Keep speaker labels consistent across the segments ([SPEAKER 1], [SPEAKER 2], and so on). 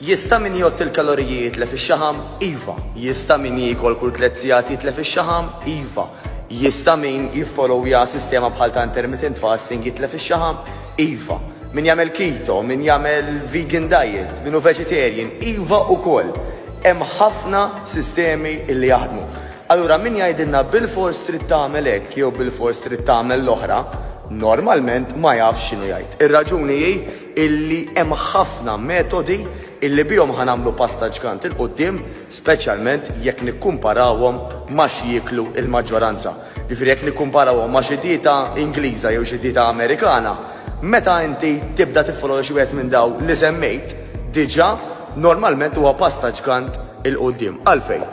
[SPEAKER 1] Jista' min jgħod il-kaloriji jitlef ix-xaħam? Iva. Jista' min jiekol kull 3 sigħat jitlef ix-xaħam? Iva. Jista' min jiffollowja sistema bħal ta' intermittent fasting jitlef ix-xaħam? Iva. Min jagħmel keto, min jagħmel vegan diet, min hu vegetarian, iva wkoll. Hemm ħafna sistemi li jaħdmu. Allura min jgħidilna bil-fors trid tagħmel hekk jew bil-fors trid tagħmel l-oħra, normalment ma jafx x'inhu jgħid. Ir-raġuni hi illi hemm ħafna metodi illi bihom ħanamlu pasta ġgant il-qoddim, speċjalment jekk nikkumparawhom ma x'jieklu il-maġġoranza. Ġifieri jekk nikkumparawhom ma xi dieta Ingliża jew xi dieta Amerikana, meta inti tibda tiffollow xi wieħed minn daw li semmejt, diġà normalment huwa pasta ġgant il-qoddim. Għalfejn?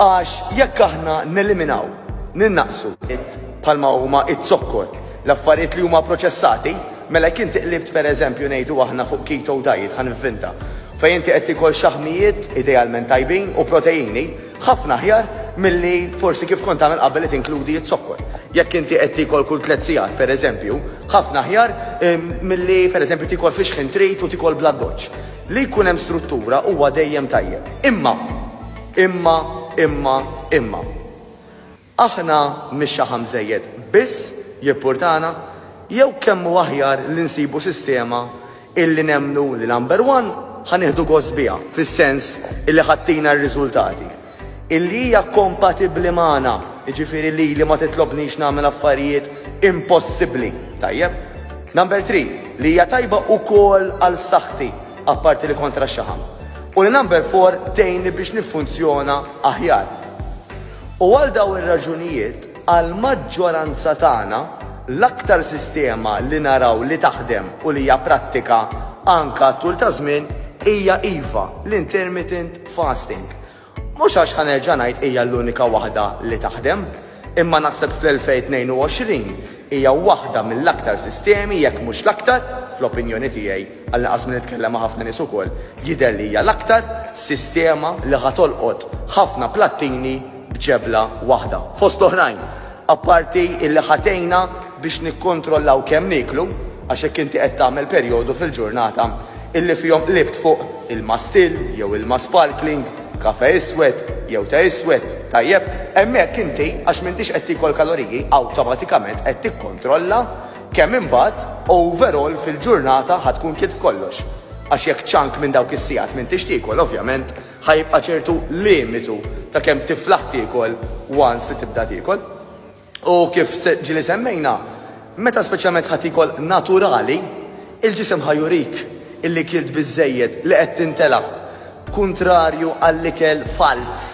[SPEAKER 1] Għax jekk aħna neliminaw, ninnaqsu bħalma huma it-zokkor, l-affarijiet li huma proċessati, mela kien tiqlibt pereżempju ngħidu aħna fuq keto diet ħanivvinta. Fejn inti qed tikol xaħmijiet idealment tajbin u proteini ħafna aħjar milli forsi kif kont tagħmel qabel li tinkludi t-zokkor. Jekk inti qed tikol kull 3 sigħat pereżempju, ħafna aħjar milli pereżempju tikol fixħin trid u tikol bla doċċ. Li jkun hemm struttura huwa dejjem tajjeb. Imma. Aħna mix-xaħam żejjed biss jippurtana jew kemm hu aħjar li nsibu sistema illi nemmnu li number 1 ħanieħdu gost biha, fis-sens illi ħattina r-riżultati. Illi hija kompatibbli magħna, jiġifieri li ma titlobniex nagħmel affarijiet impossibbli, tajjeb. Number 3, li hija tajba wkoll għal saħħti apparti li kontra x-xaħam. U li number 4 tgħinni biex niffunzjona aħjar. U għal dawn ir-raġunijiet għal maġġoranza tagħna l-aktar sistema li naraw li taħdem u li hija prattika anka tul ta' żmien hija iva l-intermittent fasting. Mhux għax ħanerġa' ngħid hija l-unika waħda li taħdem, imma naħseb fl-2022 hija waħda mill-aktar sistemi jekk mhux l-aktar, fl-opinjoni tiegħi, għal naqas minn nitkellem ma' ħafna nies ukoll, jidher li hija l-aktar sistema li ħatolqot ħafna plattini b'ġebla waħda. Fost oħrajn, apparti illi ħatejna biex nikkontrollaw kemm niklu, għax hekk inti qed tagħmel perjodu fil-ġurnata illi fihom qlibt fuq il-ma still jew il-ma sparkling, kafe iswed jew ta' iswed, tajjeb, hemmhekk inti għax m'intix qed tikol kaloriji awtomatikament qed tikkontrolla kemm imbagħad overall fil-ġurnata ħatkun kif kollox. Għax jekk ċank minn dawk is-sigħat m'intix tikol, ovvjament ħajbqa' ċertu limitu ta' kemm tiflaħ tikol once li tibda tikol. U kif ġieli semmejna, meta speċjalment ħadd tikol naturali, il-ġisem ħajurik illi kilt biżżejjed li qed tintelaq, kontrarju għall-ikel fals,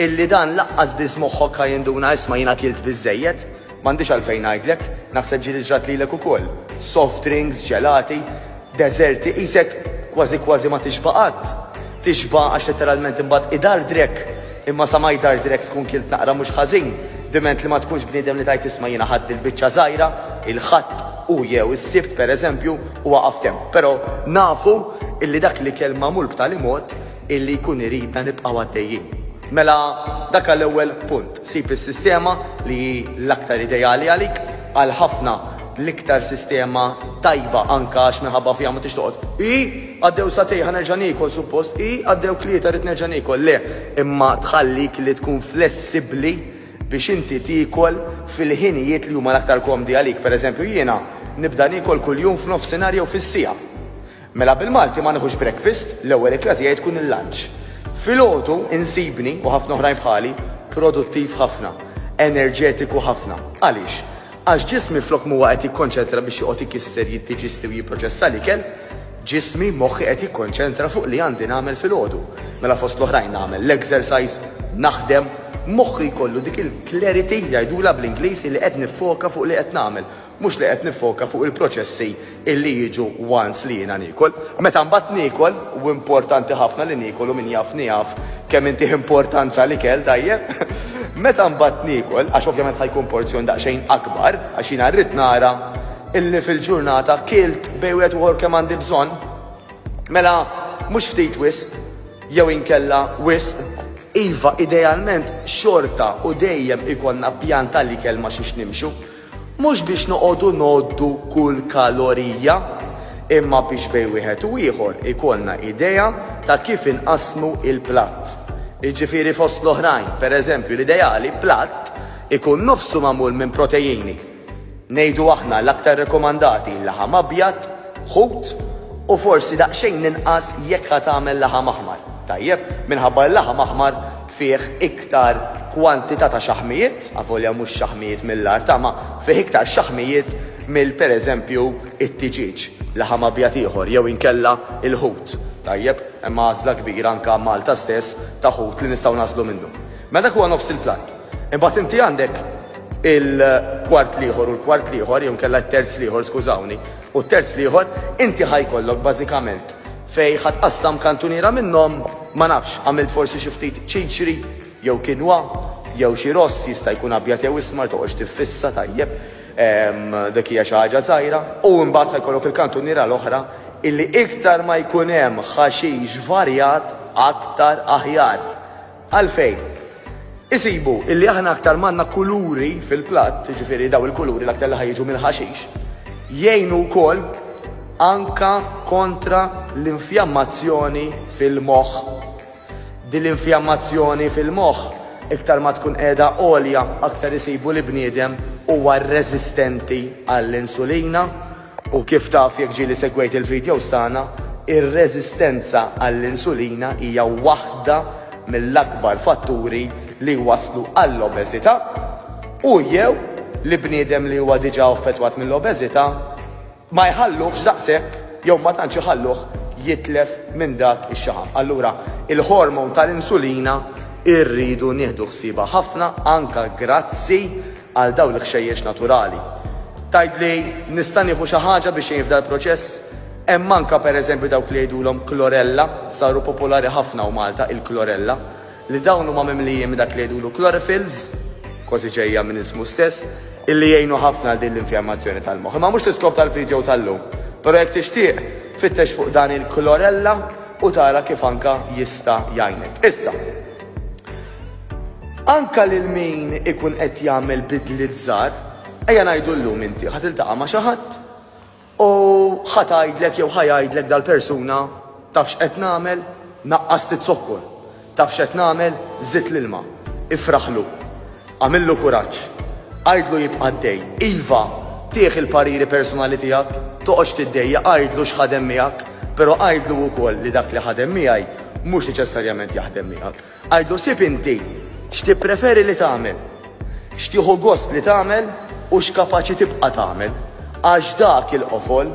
[SPEAKER 1] illi dan laqqas biss moħħok ħajinduna isma' jiena kilt biżżejjed, m'għandix għalfejn ngħidlek, naħseb ġieli ġrat lilek ukoll. Soft drinks, ġelati, deserti, qisek kważi ma tixba' qatt. Tixba' għax letteralment imbagħad idardrek, imma sa ma jdardrek tkun kilt naqra mhux ħażin. Diment li ma tkunx bniedem li tajt isma' jiena ħadd il-biċċa żgħira, il-ħadd u jew is-sibt pereżempju u waqaftem. Però nafu illi dak li kell magħmul b'tali mod illi jkun iridna nibqgħu għaddejjin. Mela dak l-ewwel punt, sib is-sistema li l-aktar ideali għalik għal ħafna l-iktar sistema tajba anka għax minħabba fiha ma tixtoqgħod. Għaddew satej ħanerġa' niekol suppost, għaddew tlieta rid nerġa' niekol. Le, imma tħallik li tkun flessibbli biex inti tikol fil-ħinijiet li huma l-aktar komdi għalik. Pereżempju jiena nibda nikol kuljum f'nofsinhar jew fis-sija. Mela bil-Malti ma nieħux breakfast, l-ewwel ikla tiegħi tkun il-lunch. Filgħodu insibni u ħafna oħrajn bħali produttiv ħafna, enerġetiku ħafna. Għaliex? Għax ġismi flok huwa qed jikkonċentra biex joqgħod ikisser jiddiġisti u jipproċessa l-ikel, ġismi moħħi qed jikkonċentra fuq li għandi nagħmel filgħodu. Mela fost l-oħrajn nagħmel l-exercise, naħdem, moħħi jkollu dik il-clarity jgħidula bl-Ingliż li qed niffoka fuq li qed nagħmel, mhux li qed niffoka fuq il-proċessi illi jiġu once li jiena niekol. Meta mbagħad niekol, u importanti ħafna li niekol u min jafni jaf kemm intih importanza l-ikel tajjeb. Meta mbagħad niekol, għax ovvjament ħajkun porzjon daqsxejn akbar, għax jiena rrid nara illi fil-ġurnata kilt bejwet uħor kemm għandi bżonn, mela mhux ftit wisq jew inkella wisq. Iva, idealment, xorta u dejjem ikonna pjan tal-ikel ma xiex nimxu, mhux biex noqogħdu noddu kull kalorija, Imma biex bej wieħed u ieħor ikollna idea ta' kif inqasmu il-platt. Jiġifieri fost l-oħrajn, pereżempju l-ideali platt ikun nofsu magħmul minn proteini. Ngħidu aħna l-aktar rekomandati l-laħam abjad, ħut u forsi daqsxejn inqas jekk ħa tagħmel laħam aħmar. Tajjeb, minħabba l-laħam aħmar fih iktar kwantità ta' xaħmijiet, għavolja mhux xaħmijiet mill-art, ma fih iktar xaħmijiet mill pereżempju it-tiġiġ, laħam abjad ieħor jew inkella il-ħut. Tajjeb, hemm għażla kbira anke Malta stess ta' ħut li nistgħu naslu minnu. Meta huwa nofs il-platt. Imbagħad inti għandek il-kwart liħor u l-kwart liħor, jew inkella t-terz liħor, skużawni, u t-terz liħor inti ħajkollok bażikament fej ħatqassam kantuniera minnhom ma nafx, għamilt forsi xi ftit ċiċri jew kinwa jew xi ross jista' jkun abjad jew ismar toqgħodx tiffissa tajjeb dik hija xi ħaġa żgħira u mbagħad ħajkollok il-kantuniera l-oħra illi iktar ma jkun hemm ħaxix varjat aktar aħjar. Għalfejn? Isibu illi aħna aktar manna kuluri fil-platt, ġifieri daw il-kuluri l-aktar li ħajġu minn ħaxix, jgħinu wkoll anka kontra l-infjammazzjoni fil-moħħ. Din l-infjammazzjoni fil-moħħ iktar ma tkun qiegħda għolja aktar isibu li bniedem huwa resistenti għall-insulina u kif taf jekk ġieli segwejt il-videos tagħna, ir-reżistenza għall-insulina hija waħda mill-akbar fatturi li waslu għall-obeżità u jew li bniedem li huwa diġà affettwat mill-obeżità ma jħalluhx daqshekk jew ma tantx iħalluh jitlef minn dak ix-xaħam. Allura il-hormon tal-insulina irridu nieħdu ħsiebha ħafna anke grazzi għal dawn l-ħxejjex naturali. Tgħidli nista' nieħu xi ħaġa biex jinfda l-proċess? Hemm anke pereżempju dawk li jgħidulhom klorella, saru popolari ħafna u Malta il-klorella, li dawn huma mimlijiem dak li jgħidulu chlorophylls, kważi ġejja minn ismu stess, illi jgħinu ħafna din l-infjammazzjoni tal-moħħ. Ma mhux l-iskop tal-video tal-lum, però jekk tixtieq fittex fuq dan il-klorella u tara kif anka jista' jgħinek. Issa, anka lil min ikun qed jagħmel bidliet żgħar, ejja ngħidu llum inti ħadd iltaqa' ma' xi ħadd u ħadd jgħidlek jew ħajajdlek dal-persuna tafx qed nagħmel naqqas titzokkor, tafx qed nagħmel żitt l-ilma, ifraħlu, għamillu kuraġġ, għajdlu jibqa' dej. Iva, tieħ il-pariri personali tiegħek, toqgħodx tiddejja, għajdlu x'ħadem miegħek, però għajdlu wkoll li dak li ħadem miegħi mhux neċessarjament jaħdem miegħek. Għajdlu sib inti x'tippreferi li tagħmel, x'tieħu gost li tagħmel u x'kapaċi tibqa' tagħmel. Għax dak il-qofol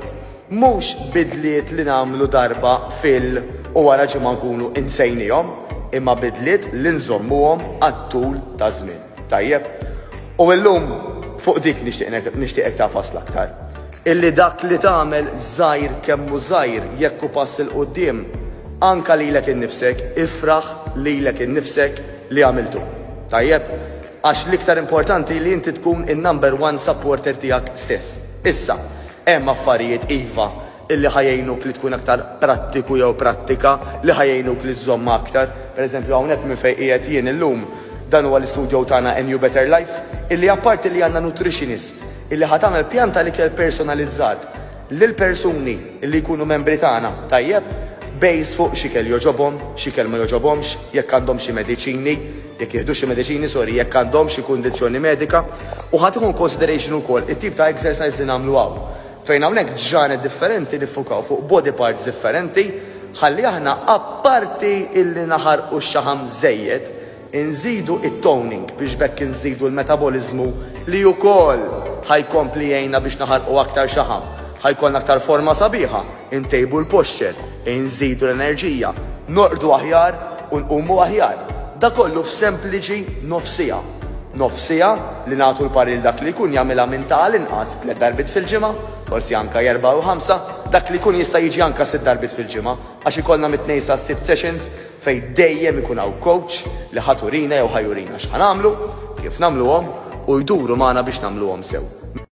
[SPEAKER 1] mhux bidliet li nagħmlu darba u wara ġimgħa nkunu insejnihom, imma bidliet li nżommuhom għat-tul ta' żmien. Tajjeb? U llum fuq dik nixtieqek tafas l-aktar. Illi dak li tagħmel żgħir kemm hu żgħir jekk hu pass il quddiem anke lilek innifsek, ifraħ lilek innifsek li għamiltu. Tajjeb? Għax l-iktar importanti li inti tkun in-number one supporter tiegħek stess. Issa, hemm affarijiet iva illi ħajjejnuk li tkun aktar prattiku jew prattika li ħajjejnuk li żomm aktar. Pereżempju hawnhekk minn fejn qiegħed jien illum dan huwa l-istudju tagħna A New Better Life, illi apparti li għandna nutritionist illi ħadd tagħmel pjanta ikel personalizzat lil persuni illi jkunu membri tagħna, tajjeb, bejs fuq xikel joġobhom, xikel ma joġobhomx, jekk għandhom xi mediċini, jekk jieħdu xi mediċini, jekk għandhom xi kundizzjoni medika, u ħadd ikun consideration ukoll it-tip ta' exercise li nagħmlu hawn. Fejn hawnhekk ġranet differenti nifukaw fuq body parts differenti, ħalli aħna apparti illi naħarqu x-xaħam żejjed, inżidu it-toning biex bekk inżidu l-metabolizmu li wkoll ħajkompli jgħinna biex naħarqu aktar xaħam. ħajkun aktar forma sabiħa, intejbu l-posture, inżidu l-enerġija, noqrdu aħjar u nqumu aħjar. Da kollu f'sempliċi nofsija. Nofsija li nagħtu l-paril dak li jkun jagħmilha minn tal-inqas 3 darbit fil-ġimgħa, forsi anke 4 u 5, dak li jkun jista' jiġi anke 6 darbit fil-ġimgħa, għax ikollna mit-2 sa 6 sessions fejn dejjem ikun hawn coach li ħaturina jew ħajurina x'ħanamlu, kif nagħmluhom u jduru magħna biex nagħmluhom sew.